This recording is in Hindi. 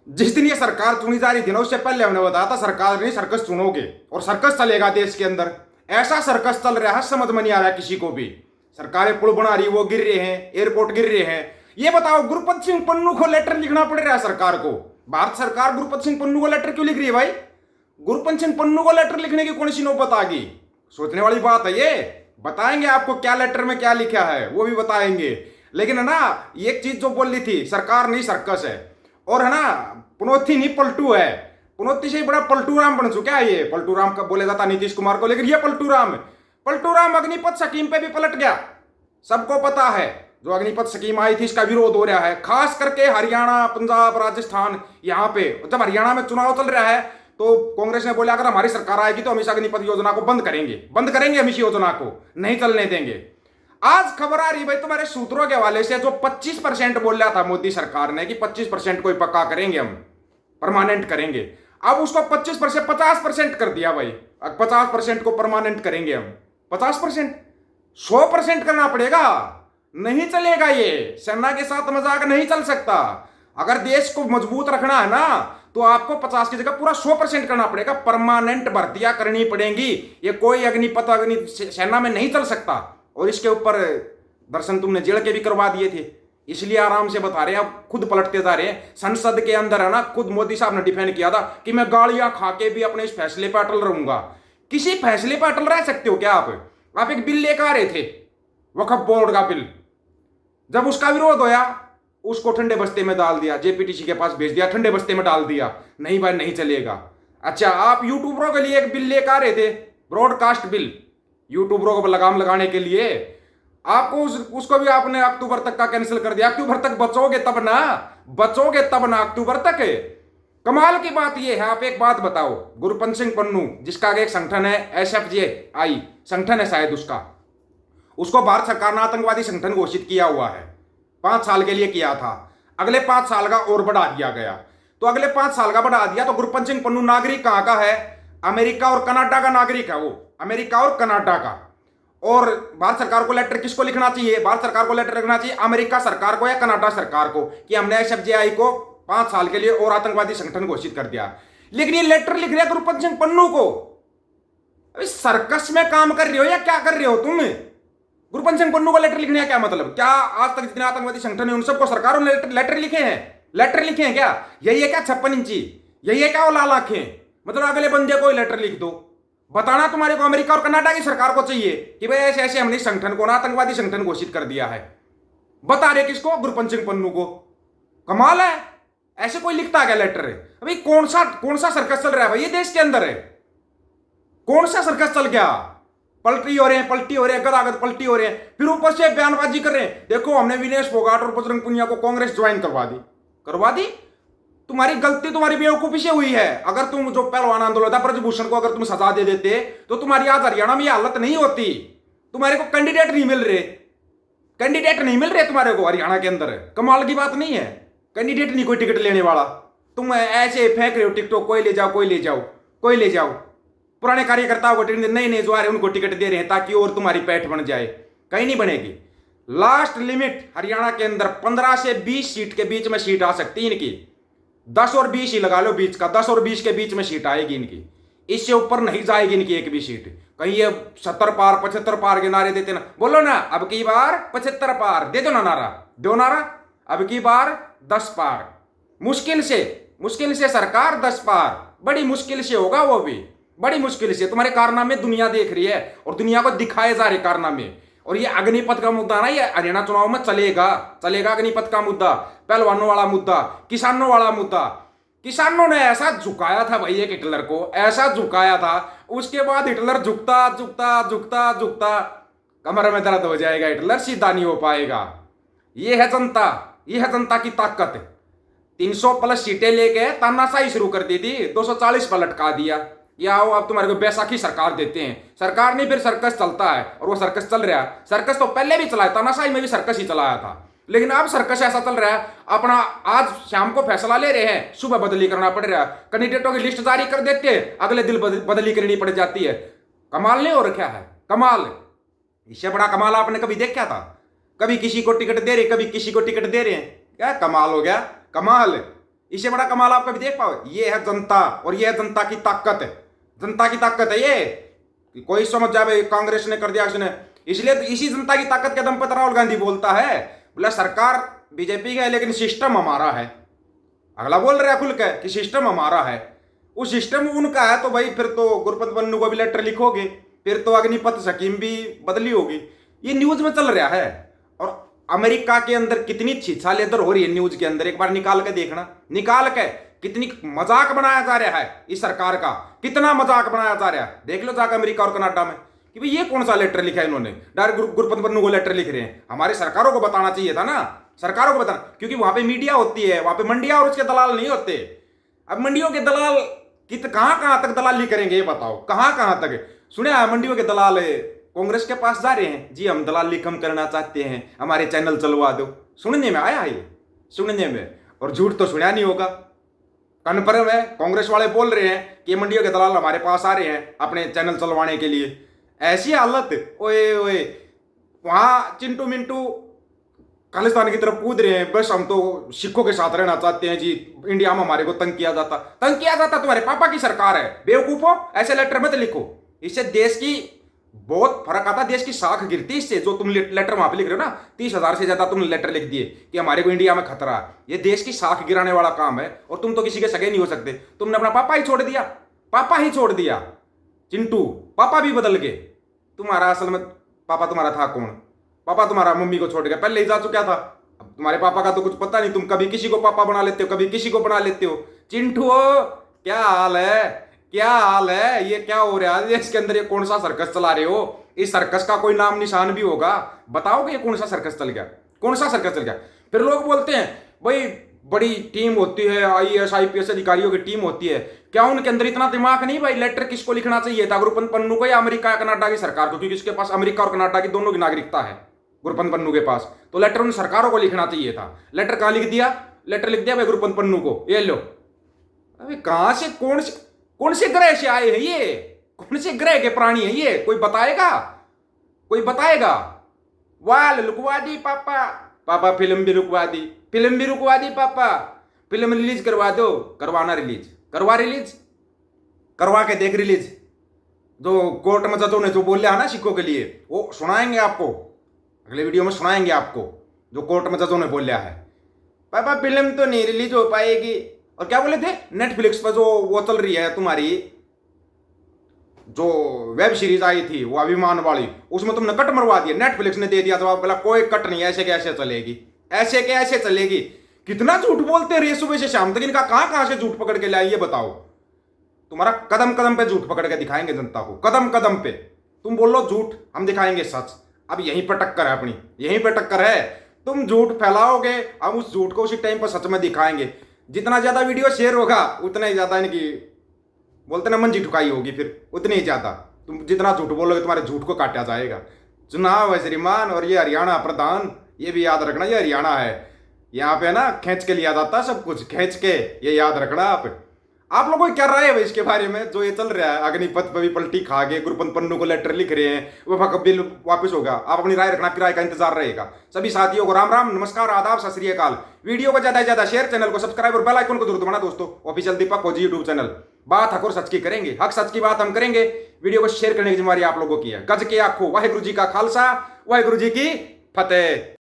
जिस दिन ये सरकार चुनी जा रही थी ना, उससे पहले हमने बताया था सरकार नहीं सर्कस चुनोगे और सर्कस चलेगा देश के अंदर। ऐसा सर्कस चल रहा है, समझ में नहीं आ रहा है किसी को भी। सरकारें पुल बना रही, वो गिर रहे हैं, एयरपोर्ट गिर रहे हैं। ये बताओ, गुरपत सिंह पन्नू को लेटर लिखना पड़ रहा है सरकार को। भारत सरकार गुरपत सिंह पन्नू को लेटर क्यों लिख रही है भाई? गुरपत सिंह पन्नू को लेटर लिखने की कौन सी नौबत आ गई? सोचने वाली बात है ये। बताएंगे आपको क्या लेटर में क्या लिखा है, वो भी बताएंगे। लेकिन है ना, एक चीज जो बोल रही थी, सरकार नहीं सर्कस है। और है ना, पुनौती नहीं पलटू है। पुनौती से बड़ा पलटू राम बन चुका है ये। पलटू राम का बोले जाता नीतीश कुमार को, लेकिन ये पलटू राम है। पलटू राम अग्निपथ स्कीम पे भी पलट गया। सबको पता है, जो अग्निपथ स्कीम आई थी इसका विरोध हो रहा है, खास करके हरियाणा, पंजाब, राजस्थान। यहाँ पे जब हरियाणा में चुनाव चल रहा है तो कांग्रेस ने बोला अगर हमारी सरकार आएगी तो हम इस अग्निपथ योजना को बंद करेंगे हम इस योजना को नहीं चलने देंगे। आज खबर आ रही भाई तुम्हारे सूत्रों के हवाले से, जो 25% बोल रहा था मोदी सरकार ने कि 25% को ही पक्का करेंगे, हम परमानेंट करेंगे। अब उसको 25% 50% कर दिया भाई। अब 50% को परमानेंट करेंगे हम। 50% 100% करना पड़ेगा। नहीं चलेगा ये। सेना के साथ मजाक नहीं चल सकता। अगर देश को मजबूत रखना है ना, तो आपको 50 की जगह पूरा 100% करना पड़ेगा। परमानेंट भर्तियां करनी पड़ेंगी। ये कोई अग्निपथ सेना में नहीं चल सकता। और इसके ऊपर दर्शन तुमने जेल के भी करवा दिए थे, इसलिए आराम से बता रहे हैं, अब खुद पलटते जा रहे हैं। संसद के अंदर है ना, खुद मोदी साहब ने डिफेंड किया था कि मैं गालियां खा के भी अपने इस फैसले पर अटल रहूंगा। किसी फैसले पर अटल रह सकते हो क्या आप एक बिल लेकर आ रहे थे, वक्फ बोर्ड का बिल। जब उसका विरोध होया, उसको ठंडे बस्ते में डाल दिया, जेपीटीसी के पास भेज दिया, ठंडे बस्ते में डाल दिया। नहीं भाई, नहीं चलेगा। अच्छा, आप यूट्यूबरों के लिए एक बिल लेकर आ रहे थे, ब्रॉडकास्ट बिल, यूट्यूबरों को लगाम लगाने के लिए। आपको उसको भी आपने अक्टूबर तक का कैंसिल कर दिया। अक्टूबर तक बचोगे तब ना, अक्टूबर तक। कमाल की बात यह है, आप एक बात बताओ, गुरपंत सिंह पन्नू जिसका एक संगठन है SFJ संगठन है शायद उसको भारत सरकार ने आतंकवादी संगठन घोषित किया हुआ है। 5 साल के लिए किया था, अगले 5 साल का और बढ़ा दिया गया। तो अगले 5 साल का बढ़ा दिया तो गुरपंत सिंह पन्नू नागरिक कहां का है? अमेरिका और कनाडा का नागरिक है वो, अमेरिका और कनाडा का। और भारत सरकार को लेटर किसको लिखना चाहिए? भारत सरकार को लेटर लिखना चाहिए अमेरिका सरकार को या कनाडा सरकार को कि हमने SFJ को 5 साल के लिए और आतंकवादी संगठन घोषित कर दिया। लेकिन ये लेटर लिख रहे गुरपंत सिंह पन्नू को। अभी सर्कस में काम कर रहे हो या क्या कर रहे हो तुम? गुरपंत सिंह पन्नू को लेटर लिखने का क्या मतलब? क्या आज तक जितने आतंकवादी संगठन है उन सबको सरकारों ने लेटर लिखे हैं क्या? यही है क्या 56 इंची? यही है क्या वो लाल आंखें? मतलब अगले बंदे को लेटर लिख दो। बताना तुम्हारे को अमेरिका और कनाडा की सरकार को चाहिए कि भाई ऐसे ऐसे हमने संगठन को ना आतंकवादी संगठन घोषित कर दिया है। बता रहे किसको? गुरपंत सिंह पन्नू को। कमाल है, ऐसे कोई लिखता क्या लेटर? अभी कौन सा सर्कस चल रहा है भाई ये देश के अंदर है? कौन सा सर्कस चल गया? पलटी हो रहे हैं, गदागद पलटी हो रहे हैं, फिर ऊपर से बयानबाजी कर रहे हैं। देखो, हमने विनेश फोगाट और बजरंग पुनिया को कांग्रेस ज्वाइन करवा दी। तुम्हारी गलती, तुम्हारी बेवकूफी से हुई है। अगर तुम जो पहलवान आंदोलन था ब्रजभूषण को अगर तुम सजा दे देते तो तुम्हारी आज हरियाणा में यह हालत नहीं होती। तुम्हारे को कैंडिडेट नहीं मिल रहे तुम्हारे को हरियाणा के अंदर। कमाल की बात नहीं है? कैंडिडेट नहीं कोई टिकट लेने वाला। तुम ऐसे फेंक रहे हो टिकटों, कोई ले जाओ। पुराने कार्यकर्ताओं को टिकट नहीं जो आ रहे उनको टिकट दे रहे हैं ताकि और तुम्हारी पैठ बन जाए। कहीं नहीं बनेगी। लास्ट लिमिट हरियाणा के अंदर 15 से 20 सीट के बीच में सीट आ सकती है इनकी। 10 और 20 ही लगा लो बीच का, 10 और 20 के बीच में सीट आएगी इनकी। इससे ऊपर नहीं जाएगी इनकी एक भी सीट। कहीं ये 70 पार 75 पार के नारे देते ना, बोलो ना अब की बार 75 पार दे दो ना नारा, दो नारा। अब की बार 10 पार, मुश्किल से सरकार 10 पार, बड़ी मुश्किल से होगा वो भी, बड़ी मुश्किल से। तुम्हारे कारनामे दुनिया देख रही है और दुनिया को दिखाए जा रहे कारनामे। और ये अग्निपथ का मुद्दा ना, ये हरियाणा चुनाव में चलेगा अग्निपथ का मुद्दा, पहलवानों वाला मुद्दा, किसानों वाला मुद्दा। किसानों ने ऐसा झुकाया था भाई एक हिटलर को, ऐसा झुकाया था। उसके बाद हिटलर झुकता कमर में दर्द हो जाएगा, हिटलर सीधा नहीं हो पाएगा। ये है जनता की ताकत। 300+ सीटें लेके तानाशाही शुरू कर दी थी, 240 पर लटका दिया। या आओ अब तुम्हारे को बैसाखी सरकार देते हैं। सरकार नहीं, फिर सर्कस चलता है और वो सर्कस चल रहा है। सर्कस तो पहले भी चलाया, तानाशाही में भी सर्कस ही चलाया था, लेकिन अब सर्कस ऐसा चल रहा है अपना। आज शाम को फैसला ले रहे हैं, सुबह बदली करना पड़ रहा है। कैंडिडेटों की लिस्ट जारी कर देते हैं, अगले दिन बदली करनी पड़ जाती है। कमाल नहीं हो रखा है? कमाल। इससे बड़ा कमाल आपने कभी देखा था? कभी किसी को टिकट दे रहे, कभी किसी को टिकट दे रहे हैं। क्या कमाल हो गया? कमाल। इससे बड़ा कमाल आप कभी देख पाओ? ये है जनता, और ये है जनता की ताकत। जनता की ताकत है ये। कोई समझ जाए कांग्रेस ने कर दिया इसने, इसलिए तो इसी जनता की ताकत के दम पर राहुल गांधी बोलता है, बोला सरकार बीजेपी का है लेकिन सिस्टम हमारा है। अगला बोल रहा है खुल के कि सिस्टम हमारा है। वो सिस्टम उनका है तो भाई फिर तो गुरपत पन्नू को भी लेटर लिखोगे, फिर तो अग्निपथ स्कीम भी बदली होगी। ये न्यूज में चल रहा है। और अमेरिका के अंदर कितनी छीछालेदर हो रही है न्यूज के अंदर, एक बार निकाल के देखना, निकाल के कितनी मजाक बनाया जा रहा है इस सरकार का, कितना मजाक बनाया जा रहा है। देख लो जाकर अमेरिका और कनाडा में कि भाई ये कौन सा लेटर लिखा है इन्होंने, डायरेक्ट गुरपत पन्नू को लेटर लिख रहे हैं। हमारी सरकारों को बताना चाहिए था ना, सरकारों को बताना, क्योंकि वहां पे मीडिया होती है, वहां पे मंडिया और उसके दलाल नहीं होते। अब मंडियों के दलाल कहां तक दलाली करेंगे ये बताओ, कहां तक? सुने मंडियों के दलाल कांग्रेस के पास जा रहे हैं, जी हम दलाली कम करना चाहते हैं, हमारे चैनल चलवा दो। सुनने में आया है ये, सुनने में, और झूठ तो सुना नहीं होगा, कन्फर्म है। कांग्रेस वाले बोल रहे हैं कि मंडियों के दलाल हमारे पास आ रहे हैं अपने चैनल चलवाने के लिए। ऐसी हालत, ओए ओए, वहां चिंटू मिंटू खालिस्तान की तरफ कूद रहे हैं, बस हम तो सिखों के साथ रहना चाहते हैं जी, इंडिया में हमारे को तंग किया जाता। तुम्हारे पापा की सरकार है, बेवकूफो, ऐसे लेटर मत लिखो। इससे देश की बहुत फर्क आता, देश की साख गिरती इससे। जो तुम लेटर वहां पे लिख रहे हो ना, 30,000 से ज्यादा तुमने लेटर लिख दिए कि हमारे को इंडिया में खतरा है, ये देश की साख गिराने वाला काम है। और तुम तो किसी के सगे नहीं हो सकते, तुमने अपना पापा ही छोड़ दिया, पापा ही छोड़ दिया। चिंटू पापा भी बदल गए। तुम्हारा असल में पापा तुम्हारा था कौन? पापा तुम्हारा मम्मी को छोड़ गया, पहले ही जा चुका था। अब तुम्हारे पापा का तो कुछ पता नहीं, तुम कभी किसी को पापा बना लेते हो, कभी किसी को बना लेते हो। चिंटू क्या हाल है, क्या हाल है? ये क्या हो रहा है इसके अंदर? ये कौन सा सर्कस चला रहे हो? इस सर्कस का कोई नाम निशान भी होगा, बताओगे ये कौन सा सर्कस चल गया, कौन सा सर्कस चल गया? फिर लोग बोलते हैं भाई बड़ी टीम होती है, IAS IPS अधिकारियों की टीम होती है, क्या उनके अंदर इतना दिमाग नहीं? भाई लेटर किसको लिखना चाहिए था, गुरपत पन्नू को या अमेरिका कनाडा की सरकार को? क्योंकि इसके पास अमेरिका और कनाडा की दोनों की नागरिकता है गुरपत पन्नू के पास, तो लेटर उन सरकारों को लिखना चाहिए था। लेटर कहां लिख दिया? लेटर लिख दिया भाई गुरपत पन्नू को, ये लो। अबे कहां से, कौन से ग्रह से आए हैं ये? कौन से ग्रह के प्राणी हैं ये? कोई बताएगा? कोई बताएगा? वाल लुकवा दी पापा, पापा फिल्म भी रुकवा दी, फिल्म भी रुकवा दी पापा, फिल्म रिलीज करवा दो। करवाना रिलीज, रिलीज करवा के देख रिलीज। जो कोर्ट में जजों ने जो बोला है ना सिखों के लिए, वो सुनाएंगे आपको, अगले वीडियो में सुनाएंगे आपको जो कोर्ट में जजों ने बोला है। पापा फिल्म तो नहीं रिलीज हो पाएगी। और क्या बोले थे, नेटफ्लिक्स पर जो वो चल रही है तुम्हारी जो वेब सीरीज आई थी वो अभिमान वाली, उसमें तुमने कट मरवा दिया। नेटफ्लिक्स ने दे दिया जवाब, बोला कोई कट नहीं, ऐसे कैसे चलेगी, ऐसे कैसे चलेगी। कितना झूठ बोलते रहे सुबह से शाम तक, इनका कहां से झूठ पकड़ के लाए ये बताओ। तुम्हारा कदम कदम पे झूठ पकड़ के दिखाएंगे जनता को, कदम कदम पे। तुम बोलो झूठ, हम दिखाएंगे सच। अब यहीं पर टक्कर है अपनी, यहीं पर टक्कर है। तुम झूठ फैलाओगे, हम उस झूठ को उसी टाइम पर सच में दिखाएंगे। जितना ज्यादा वीडियो शेयर होगा उतना ही ज्यादा इनकी बोलते ना मंजी ठुकाई होगी, फिर उतनी ही ज्यादा तुम जितना झूठ बोलोगे तुम्हारे झूठ को काटा जाएगा। चुनाव है श्रीमान, और ये हरियाणा प्रधान, ये भी याद रखना, ये हरियाणा है। यहाँ पे ना खींच के लिया जाता है सब कुछ, खींच के, ये याद रखना आप लोगों को क्या राय है इसके बारे में जो ये चल रहा है? अग्निपथ पे भी पलटी खा गए, गुरपत पन्नू को लेटर लिख रहे हैं, वफा का बिल वापस होगा। आप अपनी राय रखना, किराए का इंतजार रहेगा। सभी साथियों को राम राम, नमस्कार, आदाब, सत श्री अकाल। वीडियो को ज्यादा से ज्यादा शेयर, चैनल को सब्सक्राइब और बेल आइकन को जरूर दबाना दोस्तों। ऑफिशियल दीपक फौजी यूट्यूब चैनल, बात हक और सच की करेंगे, हक सच की बात हम करेंगे। वीडियो को शेयर करने की जिम्मेदारी आप लोगों की है। गज के आखो, वाहिगुरु जी का खालसा, वाहिगुरु जी की फतेह।